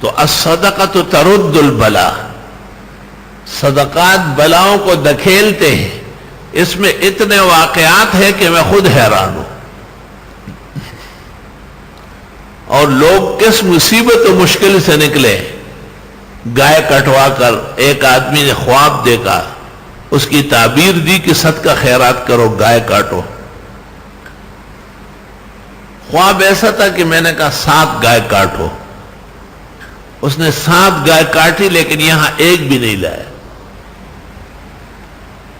تو الصدقۃ ترد البلا، صدقات بلاؤں کو دھکیلتے ہیں. اس میں اتنے واقعات ہیں کہ میں خود حیران ہوں. اور لوگ کس مصیبت و مشکل سے نکلے. گائے کٹوا کر ایک آدمی نے خواب دیکھا، اس کی تعبیر دی کہ صدقہ خیرات کرو، گائے کاٹو. خواب ایسا تھا کہ میں نے کہا 7 گائے کاٹو. اس نے 7 گائے کاٹی لیکن یہاں ایک بھی نہیں لایا.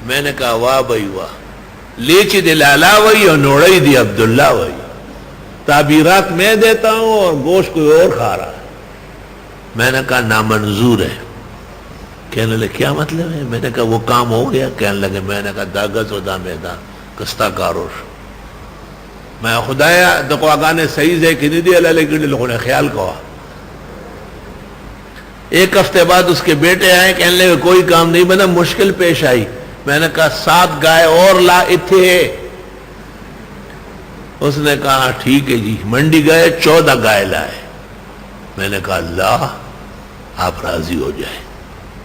میں نے کہا واہ بھائی واہ، لیچی دلالا وہی اور نوڑی دی عبداللہ وہی. تعبیرات میں دیتا ہوں اور گوشت کوئی اور کھا رہا ہے. میں نے کہا نامنظور ہے. کہنے لگے کیا مطلب ہے؟ میں نے کہا وہ کام ہو گیا. کہنے لگے میں نے کہا داغت و دا میدان کستا کاروش. میں خدایا دکو آگانے صحیح ہے کہ نہیں دی اللہ لیکن لوگوں نے خیال کہا. ایک ہفتے بعد اس کے بیٹے آئے، کہنے لگے کوئی کام نہیں بنا، مشکل پیش آئی. میں نے کہا 7 گائے اور لا اتھے. اس نے کہا ٹھیک ہے جی. منڈی گئے 14 گائے لائے. میں نے کہا اللہ آپ راضی ہو جائیں.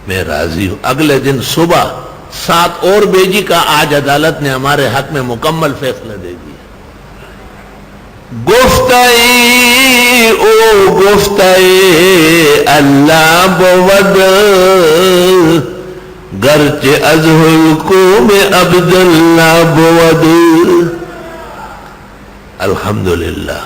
میں راضی ہوں. اگلے دن صبح 7 اور بیجی کا آج عدالت نے ہمارے حق میں مکمل فیصلہ دے دیا. گفتائی او گفتائی اللہ بود، گرچہ از حلقوم عبداللہ بود. الحمدللہ.